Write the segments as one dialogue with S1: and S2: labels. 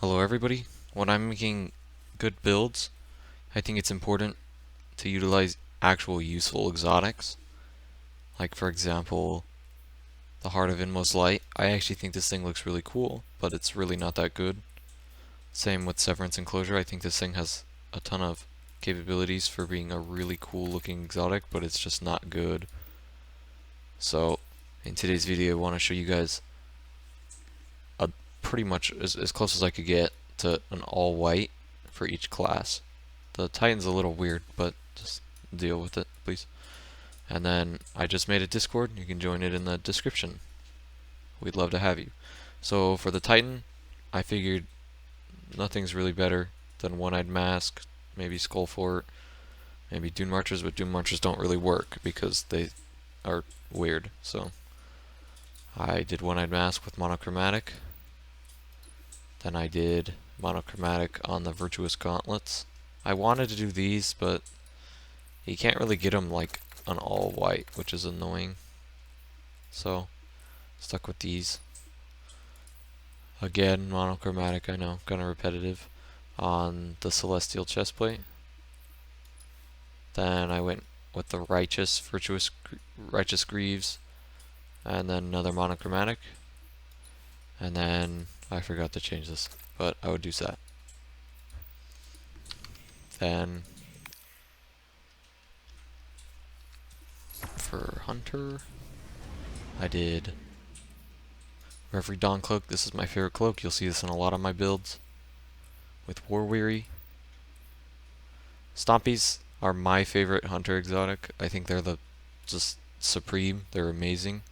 S1: Hello everybody. When I'm making good builds, I think it's important to utilize actual useful exotics. Like for example, the Heart of Inmost Light. I actually think this thing looks really cool, but it's really not that good. Same with Severance Enclosure. I think this thing has a ton of capabilities for being a really cool looking exotic, but it's just not good. So in today's video I want to show you guys a pretty much as close as I could get to an all white for each class. The Titan's a little weird, but just deal with it, please. And then I just made a Discord. You can join it in the description. We'd love to have you. So for the Titan, I figured nothing's really better than One-Eyed Mask, maybe Skull Fort, maybe Dune Marchers, but Dune Marchers don't really work because they are weird. So I did One-Eyed Mask with Monochromatic. Then I did Monochromatic on the Virtuous Gauntlets. I wanted to do these, but you can't really get them like an all white, which is annoying. So, stuck with these. Again, monochromatic, I know, kind of repetitive, on the Celestial Chestplate. Then I went with the Righteous Greaves, and then another monochromatic. And then, I forgot to change this, but I would do that. Then, for Hunter, I did Reverie Dawn Cloak. This is my favorite cloak. You'll see this in a lot of my builds. With War Weary. Stompies are my favorite Hunter exotic. I think they're just supreme. They're amazing.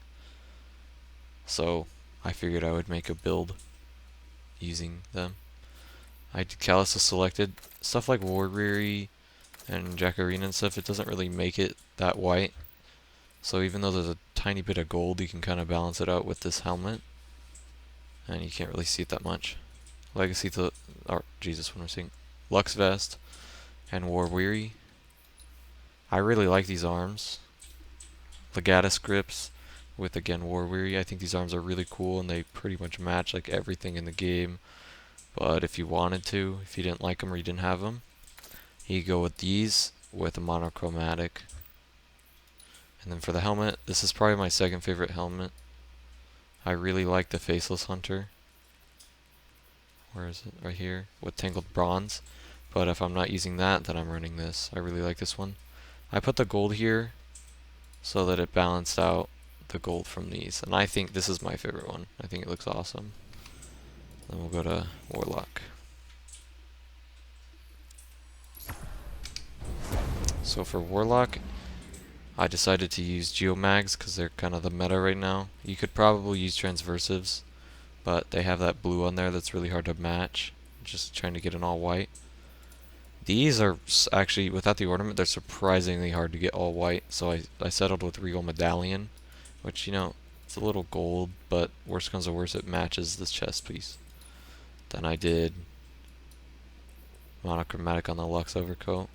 S1: So I figured I would make a build using them. I did Callus selected. Stuff like War Weary and Jacarina and stuff, it doesn't really make it that white. So even though there's a tiny bit of gold, you can kind of balance it out with this helmet. And you can't really see it that much. Legacy to, or Jesus, what am I saying? Lux Vest and War Weary. I really like these arms. Legatus grips with again War Weary. I think these arms are really cool and they pretty much match like everything in the game. But if you wanted to, if you didn't like them or you didn't have them, you could go with these with a monochromatic. And then for the helmet, this is probably my second favorite helmet. I really like the Faceless Hunter. Where is it? Right here. With Tangled Bronze. But if I'm not using that, then I'm running this. I really like this one. I put the gold here so that it balanced out the gold from these. And I think this is my favorite one. I think it looks awesome. Then we'll go to Warlock. So for Warlock, I decided to use Geomags because they're kind of the meta right now. You could probably use Transversives, but they have that blue on there that's really hard to match. Just trying to get an all white. These are actually, without the ornament, they're surprisingly hard to get all white. So I settled with Regal Medallion, which, you know, it's a little gold, but worst comes to worst, it matches this chest piece. Then I did monochromatic on the Lux Overcoat.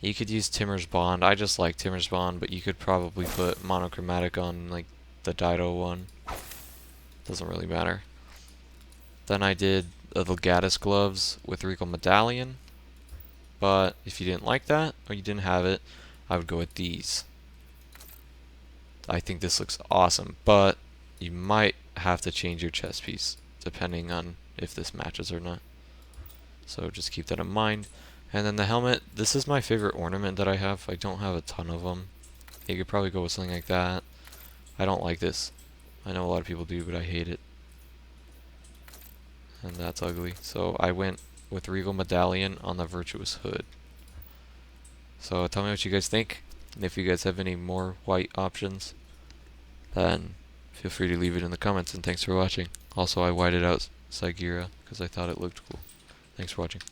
S1: You could use Timur's Bond. I just like Timur's Bond, but you could probably put monochromatic on like the Dido one. Doesn't really matter. Then I did the Legatus gloves with Regal Medallion. But if you didn't like that, or you didn't have it, I would go with these. I think this looks awesome, but you might have to change your chest piece, depending on if this matches or not. So just keep that in mind. And then the helmet, this is my favorite ornament that I have. I don't have a ton of them. You could probably go with something like that. I don't like this. I know a lot of people do, but I hate it. And that's ugly. So I went with Regal Medallion on the Virtuous Hood. So tell me what you guys think. And if you guys have any more white options, then feel free to leave it in the comments. And thanks for watching. Also, I whited out Sagira because I thought it looked cool. Thanks for watching.